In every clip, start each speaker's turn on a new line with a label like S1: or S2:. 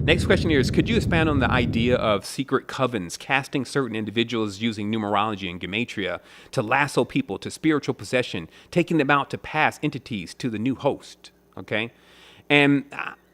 S1: Next question here is, could you expand on the idea of secret covens, casting certain individuals using numerology and gematria to lasso people to spiritual possession, taking them out to pass entities to the new host? Okay. And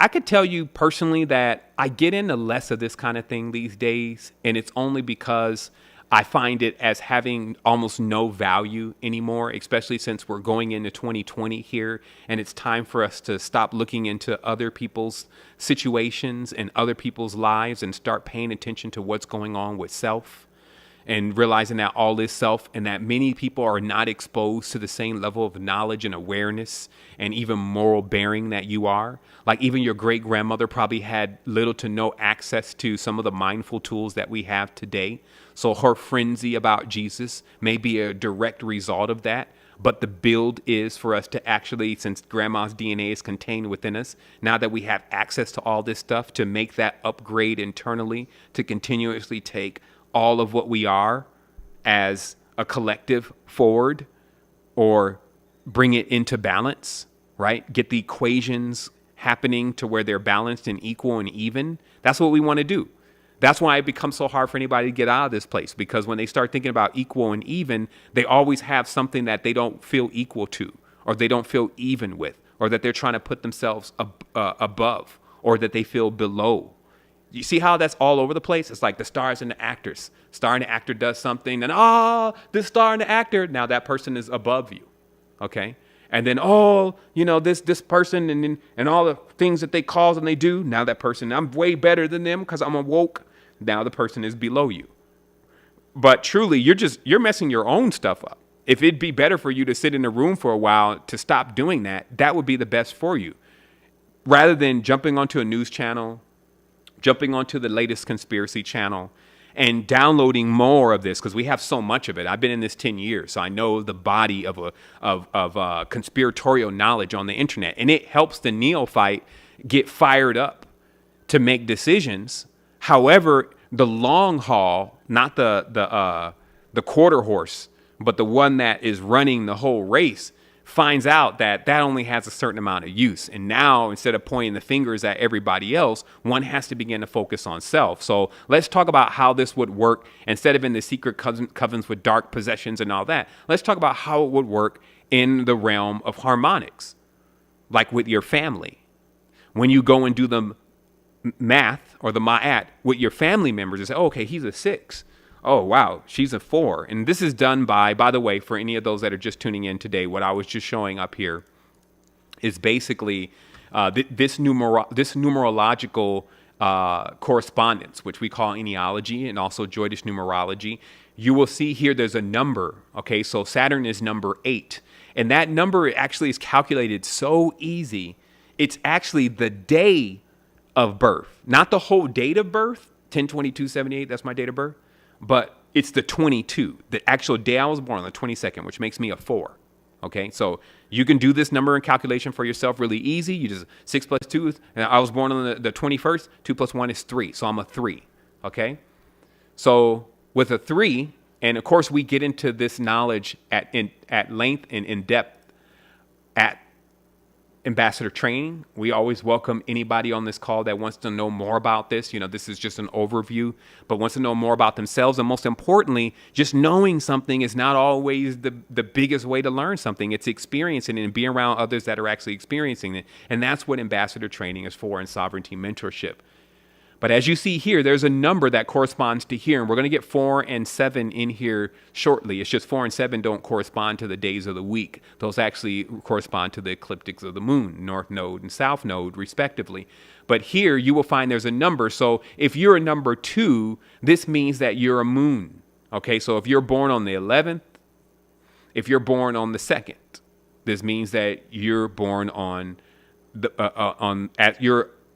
S1: I could tell you personally that I get into less of this kind of thing these days. And it's only because I find it as having almost no value anymore, especially since we're going into 2020 here. And it's time for us to stop looking into other people's situations and other people's lives and start paying attention to what's going on with self, and realizing that all is self and that many people are not exposed to the same level of knowledge and awareness and even moral bearing that you are. Like even your great grandmother probably had little to no access to some of the mindful tools that we have today. So her frenzy about Jesus may be a direct result of that. But the build is for us to actually, since grandma's DNA is contained within us, now that we have access to all this stuff, to make that upgrade internally, to continuously take all of what we are as a collective forward, or bring it into balance, right? Get the equations happening to where they're balanced and equal and even. That's what we want to do. That's why it becomes so hard for anybody to get out of this place, because when they start thinking about equal and even, they always have something that they don't feel equal to, or they don't feel even with, or that they're trying to put themselves above, or that they feel below. You see how that's all over the place? It's like the stars and the actors. Star and the actor does something, and this star and the actor, now that person is above you, okay? And then, this person and all the things that they cause and they do, now that person, I'm way better than them because I'm awoke. Now the person is below you. But truly, you're messing your own stuff up. If it'd be better for you to sit in a room for a while to stop doing that, that would be the best for you. Rather than jumping onto a news channel, jumping onto the latest conspiracy channel, and downloading more of this, because we have so much of it. I've been in this 10 years, so I know the body of conspiratorial knowledge on the internet, and it helps the neophyte get fired up to make decisions. However, the long haul, not the quarter horse, but the one that is running the whole race, finds out that only has a certain amount of use. And now, instead of pointing the fingers at everybody else, one has to begin to focus on self. So let's talk about how this would work. Instead of in the secret covens with dark possessions and all that, let's talk about how it would work in the realm of harmonics, like with your family. When you go and do the math or the ma'at with your family members and say, okay, he's a 6. Oh, wow, she's a 4. And this is done by the way, for any of those that are just tuning in today, what I was just showing up here is basically this numerological correspondence, which we call Ennealogy and also Joydish numerology. You will see here there's a number. Okay, so Saturn is number 8. And that number actually is calculated so easy. It's actually the day of birth, not the whole date of birth, 10/22/78, that's my date of birth. But it's the 22, the actual day I was born on the 22nd, which makes me a 4. Okay, so you can do this number and calculation for yourself really easy. You just 6 plus 2, and I was born on the 21st. 2 plus 1 is 3, so I'm a 3. Okay, so with a 3, and of course we get into this knowledge at length and in depth at Ambassador Training. We always welcome anybody on this call that wants to know more about this. This is just an overview, but wants to know more about themselves. And most importantly, just knowing something is not always the biggest way to learn something. It's experiencing it and being around others that are actually experiencing it. And that's what Ambassador Training is for in Sovereignty Mentorship. But as you see here, there's a number that corresponds to here. And we're going to get 4 and 7 in here shortly. It's just 4 and 7 don't correspond to the days of the week. Those actually correspond to the ecliptics of the moon, North Node and South Node, respectively. But here you will find there's a number. So if you're a number 2, this means that you're a moon. Okay, so if you're born on the 11th, if you're born on the 2nd, this means that you're born on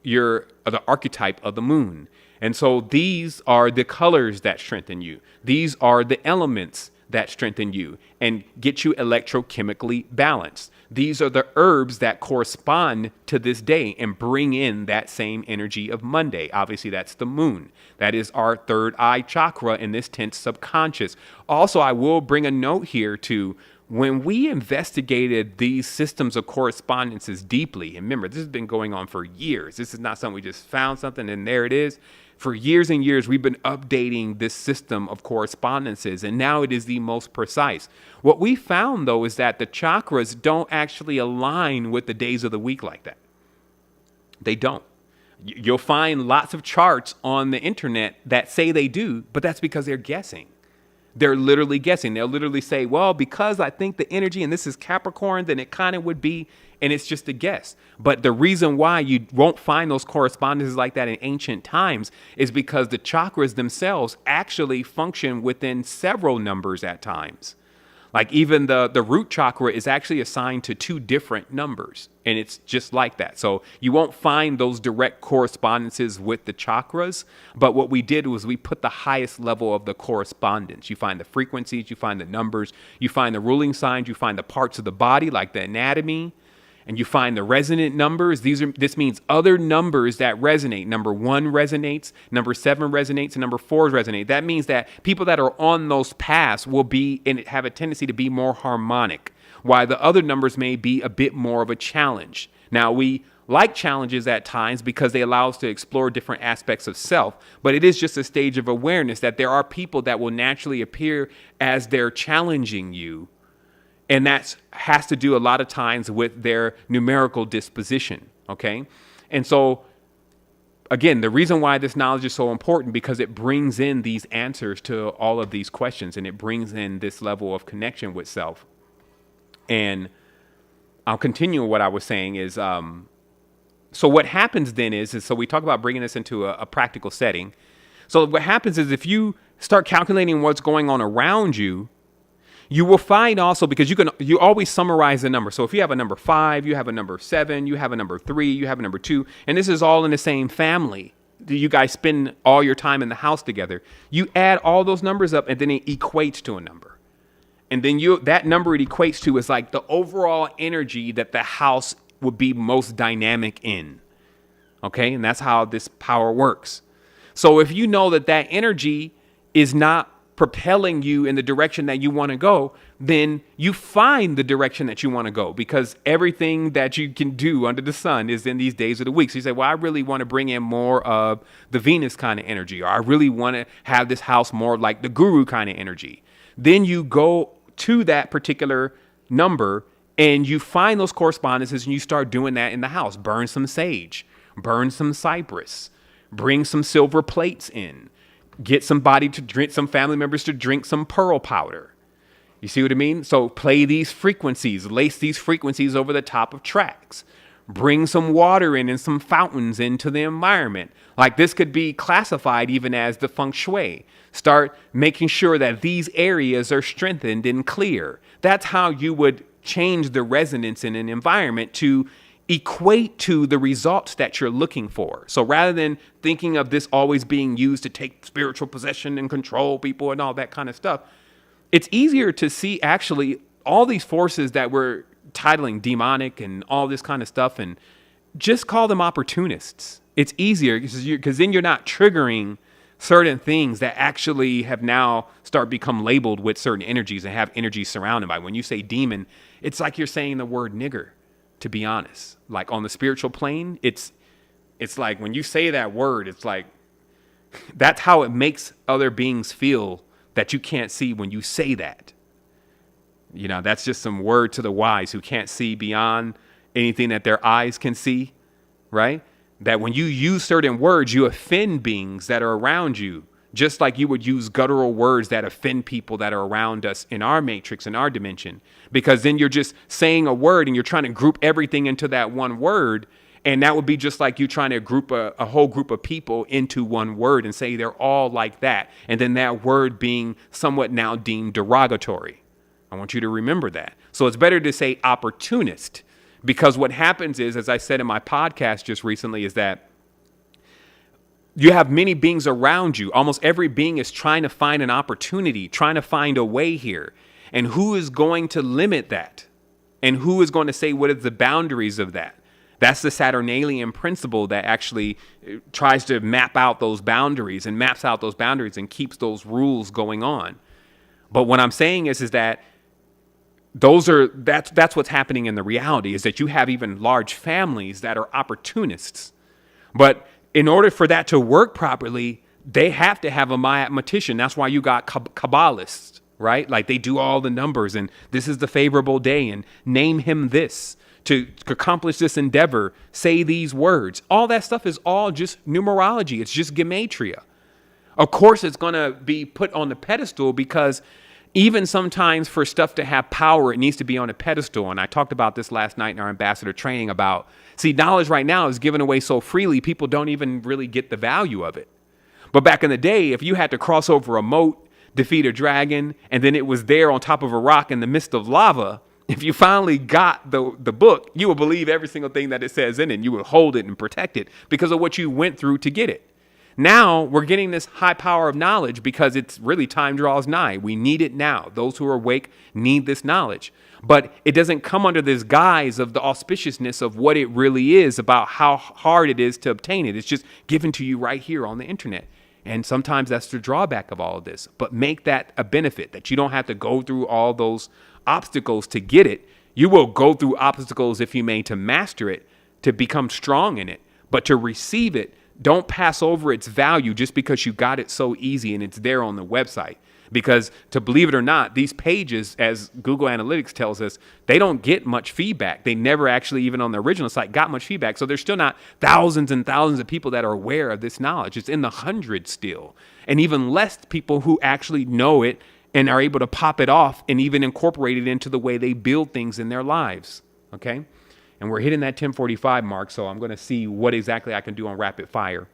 S1: you're the archetype of the moon. And so these are the colors that strengthen you. These are the elements that strengthen you and get you electrochemically balanced. These are the herbs that correspond to this day and bring in that same energy of Monday. Obviously, that's the moon. That is our third eye chakra in this 10th subconscious. Also, I will bring a note here to when we investigated these systems of correspondences deeply, and remember, this has been going on for years. This is not something we just found something and there it is. For years and years, we've been updating this system of correspondences, and now it is the most precise. What we found, though, is that the chakras don't actually align with the days of the week like that. They don't. You'll find lots of charts on the internet that say they do, but that's because they're guessing. They're literally guessing. They'll literally say, well, because I think the energy, and this is Capricorn, then it kind of would be, and it's just a guess. But the reason why you won't find those correspondences like that in ancient times is because the chakras themselves actually function within several numbers at times. Like even the root chakra is actually assigned to 2 different numbers, and it's just like that. So you won't find those direct correspondences with the chakras, but what we did was we put the highest level of the correspondence. You find the frequencies, you find the numbers, you find the ruling signs, you find the parts of the body like the anatomy, and you find the resonant numbers. This means other numbers that resonate. Number 1 resonates, number 7 resonates, and number 4 resonate. That means that people that are on those paths will be and have a tendency to be more harmonic, while the other numbers may be a bit more of a challenge. Now, we like challenges at times because they allow us to explore different aspects of self, but it is just a stage of awareness that there are people that will naturally appear as they're challenging you. And that has to do a lot of times with their numerical disposition, okay? And so, again, the reason why this knowledge is so important because it brings in these answers to all of these questions, and it brings in this level of connection with self. And I'll continue what I was saying is, so what happens then is so we talk about bringing this into a practical setting. So what happens is if you start calculating what's going on around you, you will find also, because you always summarize the number. So if you have a number 5, you have a number 7, you have a number 3, you have a number 2, and this is all in the same family. You guys spend all your time in the house together. You add all those numbers up, and then it equates to a number. And then that number it equates to is like the overall energy that the house would be most dynamic in. Okay, and that's how this power works. So if you know that energy is not propelling you in the direction that you want to go, then you find the direction that you want to go, because everything that you can do under the sun is in these days of the week. So you say, well, I really want to bring in more of the Venus kind of energy, or I really want to have this house more like the guru kind of energy. Then you go to that particular number and you find those correspondences and you start doing that in the house. Burn some sage, burn some cypress, bring some silver plates in. Get somebody to drink, some family members to drink some pearl powder. You see what I mean? So play these frequencies, lace these frequencies over the top of tracks. Bring some water in and some fountains into the environment. Like this could be classified even as the feng shui. Start making sure that these areas are strengthened and clear. That's how you would change the resonance in an environment to equate to the results that you're looking for. So rather than thinking of this always being used to take spiritual possession and control people and all that kind of stuff, it's easier to see actually all these forces that we're titling demonic and all this kind of stuff and just call them opportunists. It's easier because then you're not triggering certain things that actually have now become labeled with certain energies and have energies surrounded by. When you say demon, it's like you're saying the word nigger. To be honest, like on the spiritual plane, it's like when you say that word, it's like that's how it makes other beings feel that you can't see when you say that. You know, that's just some word to the wise who can't see beyond anything that their eyes can see, right? That when you use certain words, you offend beings that are around you, just like you would use guttural words that offend people that are around us in our matrix, in our dimension, because then you're just saying a word and you're trying to group everything into that one word. And that would be just like you trying to group a whole group of people into one word and say they're all like that. And then that word being somewhat now deemed derogatory. I want you to remember that. So it's better to say opportunist, because what happens is, as I said in my podcast just recently, is that you have many beings around you. Almost every being is trying to find an opportunity, trying to find a way here. And who is going to limit that? And who is going to say what are the boundaries of that? That's the Saturnalian principle that actually tries to map out those boundaries and maps out those boundaries and keeps those rules going on. But what I'm saying is that That's what's happening in the reality, is that you have even large families that are opportunists. But in order for that to work properly, they have to have a mathematician. That's why you got Kabbalists, right? Like they do all the numbers and this is the favorable day and name him this to accomplish this endeavor, say these words. All that stuff is all just numerology. It's just gematria. Of course, it's going to be put on the pedestal because even sometimes for stuff to have power, it needs to be on a pedestal. And I talked about this last night in our ambassador training about, see, knowledge right now is given away so freely, people don't even really get the value of it. But back in the day, if you had to cross over a moat, defeat a dragon, and then it was there on top of a rock in the midst of lava, if you finally got the book, you would believe every single thing that it says in it, and you would hold it and protect it because of what you went through to get it. Now we're getting this high power of knowledge because it's really time draws nigh. We need it now. Those who are awake need this knowledge. But it doesn't come under this guise of the auspiciousness of what it really is about how hard it is to obtain it. It's just given to you right here on the internet. And sometimes that's the drawback of all of this. But make that a benefit, that you don't have to go through all those obstacles to get it. You will go through obstacles, if you may, to master it, to become strong in it. But to receive it, don't pass over its value just because you got it so easy and it's there on the website. Because to believe it or not, these pages, as Google Analytics tells us, they don't get much feedback. They never actually, even on the original site, got much feedback. So there's still not thousands and thousands of people that are aware of this knowledge. It's in the hundreds still. And even less people who actually know it and are able to pop it off and even incorporate it into the way they build things in their lives. Okay? And we're hitting that 10:45 mark, so I'm going to see what exactly I can do on rapid fire.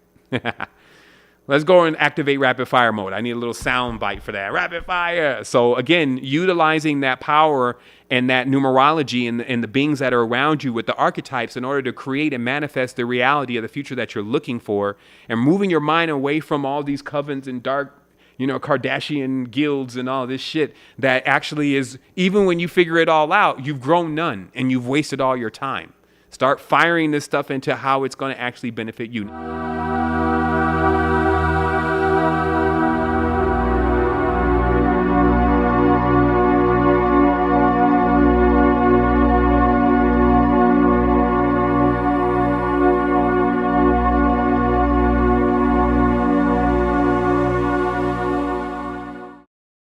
S1: Let's go and activate rapid fire mode. I need a little sound bite for that. Rapid fire. So again, utilizing that power and that numerology and the beings that are around you with the archetypes in order to create and manifest the reality of the future that you're looking for, and moving your mind away from all these covens and dark, Kardashian guilds and all this shit that actually is, even when you figure it all out, you've grown none and you've wasted all your time. Start firing this stuff into how it's going to actually benefit you.